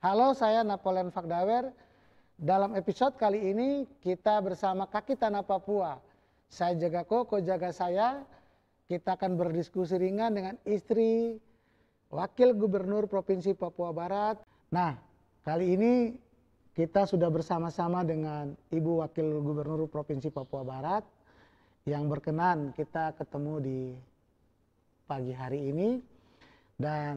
Halo, saya Napoleon Fakdawer. Dalam episode kali ini kita bersama Kaki Tanah Papua. Saya jaga koko, jaga saya. Kita akan berdiskusi ringan dengan istri Wakil Gubernur Provinsi Papua Barat. Nah, kali ini kita sudah bersama-sama dengan Ibu Wakil Gubernur Provinsi Papua Barat yang berkenan kita ketemu di pagi hari ini. Dan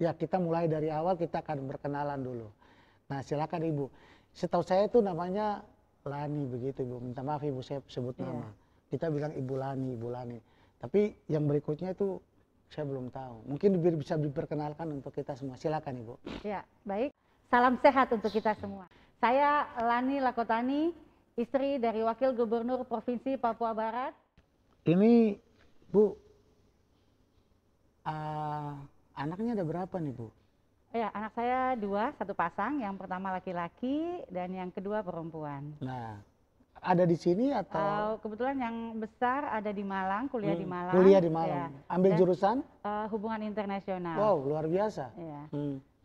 ya, kita mulai dari awal, kita akan berkenalan dulu. Nah, silakan Ibu. Setahu saya itu namanya Lani begitu, Ibu. Minta maaf Ibu, saya sebut nama. Kita bilang Ibu Lani, Ibu Lani. Tapi yang berikutnya itu saya belum tahu. Mungkin bisa diperkenalkan untuk kita semua. Silakan Ibu. Ya, baik. Salam sehat untuk kita semua. Saya Lani Lakotani, istri dari Wakil Gubernur Provinsi Papua Barat. Ini Bu, anaknya ada berapa nih Bu? Ya, anak saya 2, 1 pasang. Yang pertama laki-laki dan yang kedua perempuan. Nah, ada di sini atau? Kebetulan yang besar ada di Malang, kuliah di Malang. Kuliah di Malang. Ya. Ambil Dan, jurusan? Hubungan internasional. Wow, luar biasa. Ya.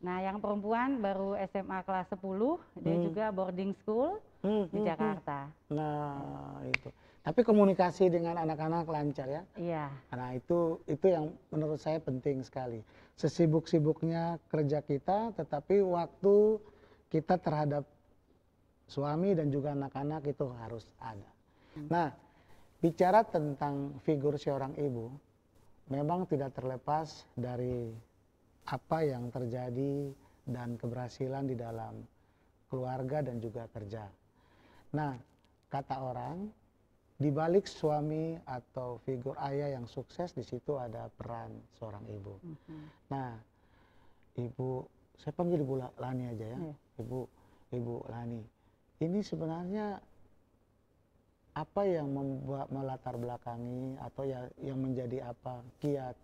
Nah, yang perempuan baru SMA kelas 10, dia juga boarding school di Jakarta. Nah, itu. Tapi komunikasi dengan anak-anak lancar ya? Iya. Nah, itu yang menurut saya penting sekali. Sesibuk-sibuknya kerja kita, tetapi waktu kita terhadap suami dan juga anak-anak itu harus ada. Nah, bicara tentang figur seorang ibu, memang tidak terlepas dari apa yang terjadi dan keberhasilan di dalam keluarga dan juga kerja. Nah, kata orang, di balik suami atau figur ayah yang sukses, di situ ada peran seorang ibu. Nah, Ibu, saya panggil Ibu Lani aja ya. Ibu Lani, ini sebenarnya apa yang membuat melatar belakangi atau ya yang menjadi apa kiat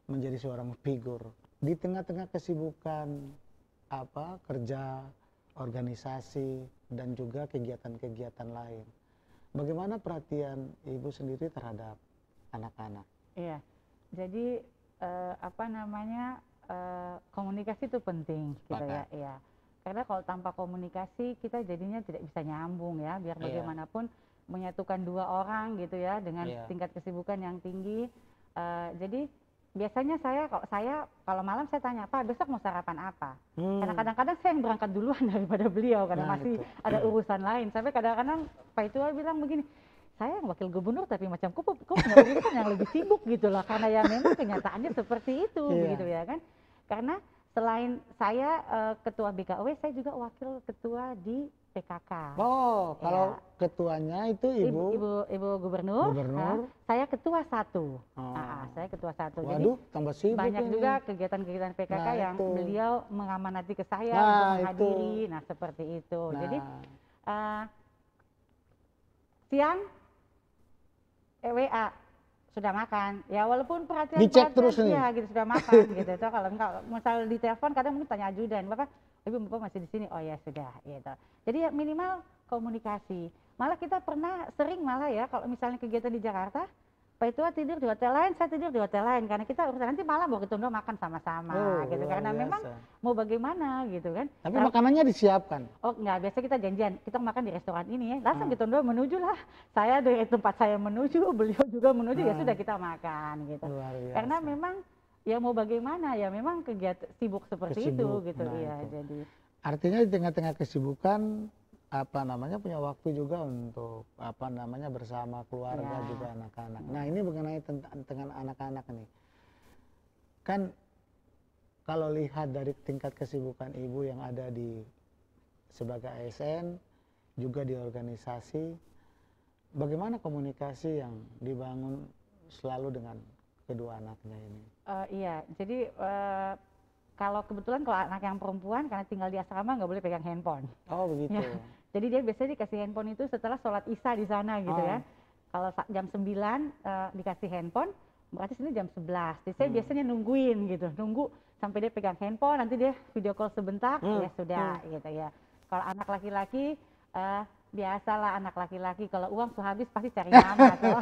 menjadi seorang figur di tengah-tengah kesibukan apa kerja, organisasi dan juga kegiatan-kegiatan lain. Bagaimana perhatian Ibu sendiri terhadap anak-anak? Iya, jadi komunikasi itu penting gitu ya. Iya. Karena kalau tanpa komunikasi kita jadinya tidak bisa nyambung ya. Biar bagaimanapun menyatukan 2 orang gitu ya dengan tingkat kesibukan yang tinggi. Jadi biasanya kalau malam saya tanya, Pak besok mau sarapan apa? Karena kadang-kadang saya yang berangkat duluan daripada beliau karena masih ada urusan lain. Sampai kadang-kadang Pak Itua bilang begini, saya yang wakil gubernur tapi macam kok punya urusan yang lebih sibuk gitu lah. Karena ya memang kenyataannya seperti itu begitu ya kan. Karena selain saya ketua BKW, saya juga wakil ketua di PKK. Oh, kalau ketuanya itu Ibu Gubernur. Saya ketua 1. Saya ketua 1. Waduh, jadi tambah sibuk banyak ini. juga kegiatan-kegiatan PKK yang beliau mengamanati ke saya untuk menghadiri. Nah, seperti itu. Jadi siang WA sudah makan. Ya walaupun perhatian dicek terus nih. Ya gitu sudah makan gitu. So, kalau enggak misal di telepon kadang mungkin tanya ajudan, Bapak Bapak masih di sini? Oh ya sudah gitu. Jadi ya minimal komunikasi. Malah kita sering ya kalau misalnya kegiatan di Jakarta, Pak Itua tidur di hotel lain, saya tidur di hotel lain karena kita urusan nanti malam mau ketemu makan sama-sama gitu. Karena memang mau bagaimana gitu kan. Tapi makanannya disiapkan? Oh enggak, biasa kita janjian, kita makan di restoran ini ya. Langsung ketemu menuju lah. Saya dari tempat saya menuju, beliau juga menuju, ya sudah kita makan gitu. Karena memang ya mau bagaimana ya memang kegiatan sibuk seperti itu gitu ya. Jadi artinya di tengah-tengah kesibukan punya waktu juga untuk bersama keluarga juga anak-anak. Nah, ini mengenai tentang anak-anak nih. Kan kalau lihat dari tingkat kesibukan Ibu yang ada sebagai ASN, juga di organisasi, bagaimana komunikasi yang dibangun selalu dengan kedua anaknya ini? Iya, jadi kalau kebetulan kalau anak yang perempuan karena tinggal di asrama nggak boleh pegang handphone. Oh begitu. Ya, jadi dia biasanya dikasih handphone itu setelah sholat isya di sana gitu ya. Kalau jam 9 dikasih handphone, berarti sini jam 11. Jadi saya biasanya nungguin gitu, nunggu sampai dia pegang handphone, nanti dia video call sebentar, ya sudah gitu ya. Kalau anak laki-laki biasalah anak laki-laki kalau uang sudah habis pasti cari mama tuh.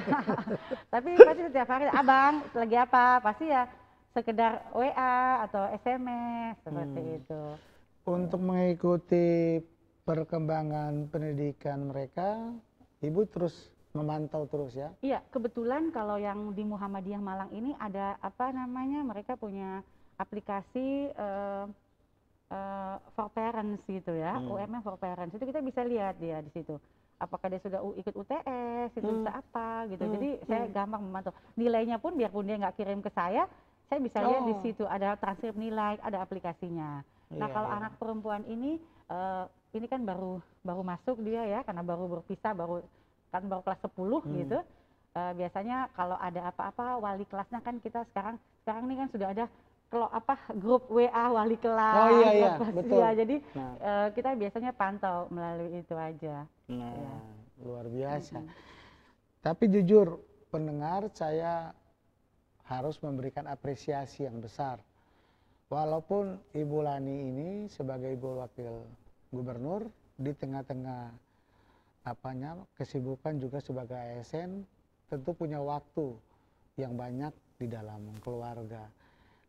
Tapi pasti setiap hari, abang lagi apa? Pasti ya sekedar WA atau SMS seperti itu. Untuk mengikuti perkembangan pendidikan mereka, Ibu terus memantau terus ya? Iya, kebetulan kalau yang di Muhammadiyah Malang ini ada apa namanya, mereka punya aplikasi for parents gitu ya, UMM for parents. Itu kita bisa lihat dia di situ. Apakah dia sudah ikut UTS, itu bisa apa gitu. Jadi saya gampang memantau. Nilainya pun biarpun dia nggak kirim ke saya bisa lihat di situ ada transkrip nilai, ada aplikasinya. Nah, kalau anak perempuan ini kan baru masuk dia ya, karena baru berpisah, baru kelas 10 gitu. Biasanya kalau ada apa-apa wali kelasnya kan kita sekarang ini kan sudah ada grup WA wali kelas. Oh iya, betul. Ya, jadi kita biasanya pantau melalui itu aja. Nah, ya. Luar biasa. Tapi jujur pendengar, saya harus memberikan apresiasi yang besar. Walaupun Ibu Lani ini sebagai Ibu Wakil Gubernur di tengah-tengah kesibukan juga sebagai ASN, tentu punya waktu yang banyak di dalam keluarga.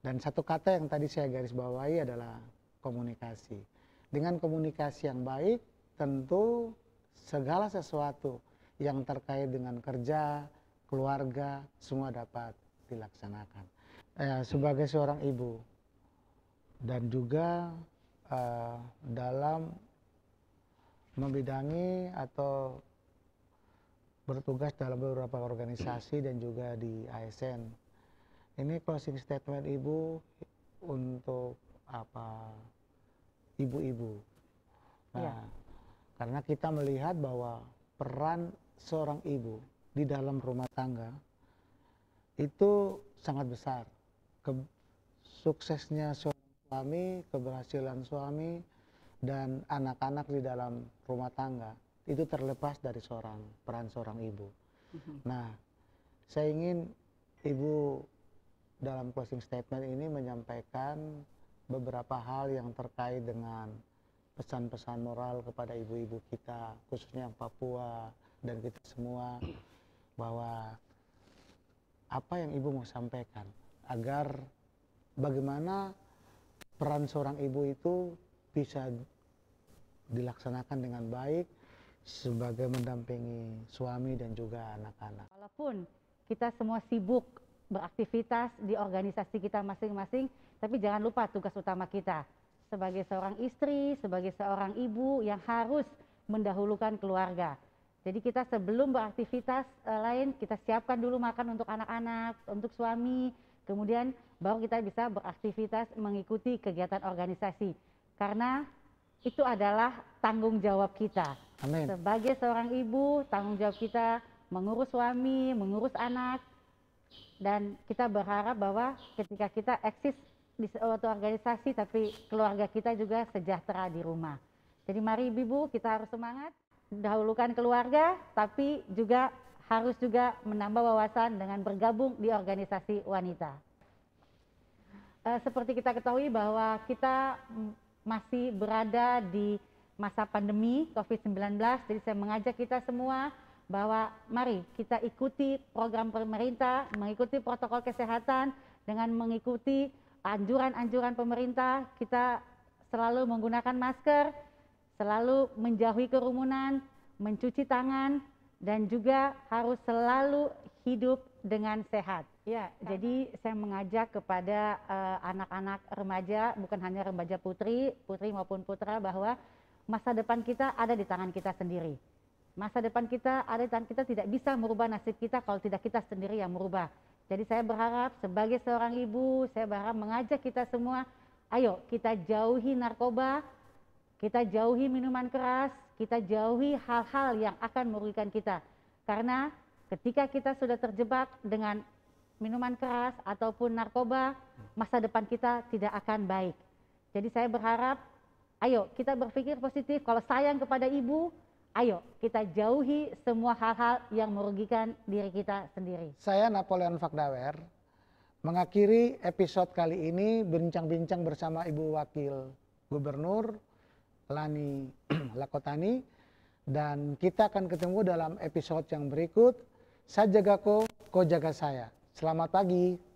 Dan satu kata yang tadi saya garis bawahi adalah komunikasi. Dengan komunikasi yang baik, tentu segala sesuatu yang terkait dengan kerja, keluarga, semua dapat dilaksanakan. Sebagai seorang ibu dan juga dalam membidangi atau bertugas dalam beberapa organisasi dan juga di ASN. Ini closing statement Ibu untuk ibu-ibu. Nah, karena kita melihat bahwa peran seorang ibu di dalam rumah tangga itu sangat besar. Suksesnya seorang suami, keberhasilan suami, dan anak-anak di dalam rumah tangga itu terlepas dari peran seorang ibu. Nah, saya ingin Ibu dalam closing statement ini menyampaikan beberapa hal yang terkait dengan pesan-pesan moral kepada ibu-ibu kita, khususnya yang Papua dan kita semua, bahwa apa yang Ibu mau sampaikan agar bagaimana peran seorang ibu itu bisa dilaksanakan dengan baik sebagai mendampingi suami dan juga anak-anak. Walaupun kita semua sibuk beraktivitas di organisasi kita masing-masing, tapi jangan lupa tugas utama kita sebagai seorang istri, sebagai seorang ibu yang harus mendahulukan keluarga. Jadi kita sebelum beraktivitas lain, kita siapkan dulu makan untuk anak-anak, untuk suami, kemudian baru kita bisa beraktivitas mengikuti kegiatan organisasi. Karena itu adalah tanggung jawab kita. Amin. Sebagai seorang ibu, tanggung jawab kita mengurus suami, mengurus anak, dan kita berharap bahwa ketika kita eksis di suatu organisasi, tapi keluarga kita juga sejahtera di rumah. Jadi mari ibu, kita harus semangat, dahulukan keluarga, tapi juga harus juga menambah wawasan dengan bergabung di organisasi wanita. Seperti kita ketahui bahwa kita masih berada di masa pandemi COVID-19, jadi saya mengajak kita semua bahwa mari kita ikuti program pemerintah, mengikuti protokol kesehatan dengan mengikuti anjuran-anjuran pemerintah. Kita selalu menggunakan masker, selalu menjauhi kerumunan, mencuci tangan, dan juga harus selalu hidup dengan sehat. Ya, jadi saya mengajak kepada anak-anak remaja, bukan hanya remaja putri maupun putra, bahwa masa depan kita ada di tangan kita sendiri. Masa depan kita ada di tangan kita, tidak bisa merubah nasib kita kalau tidak kita sendiri yang merubah. Jadi saya berharap sebagai seorang ibu, saya berharap mengajak kita semua, ayo kita jauhi narkoba, kita jauhi minuman keras, kita jauhi hal-hal yang akan merugikan kita. Karena ketika kita sudah terjebak dengan minuman keras ataupun narkoba, masa depan kita tidak akan baik. Jadi saya berharap, ayo kita berpikir positif, kalau sayang kepada ibu, ayo kita jauhi semua hal-hal yang merugikan diri kita sendiri. Saya Napoleon Fakdawer, mengakhiri episode kali ini bincang-bincang bersama Ibu Wakil Gubernur Lani Lakotani, dan kita akan ketemu dalam episode yang berikut. Saya jaga ko jaga saya. Selamat pagi.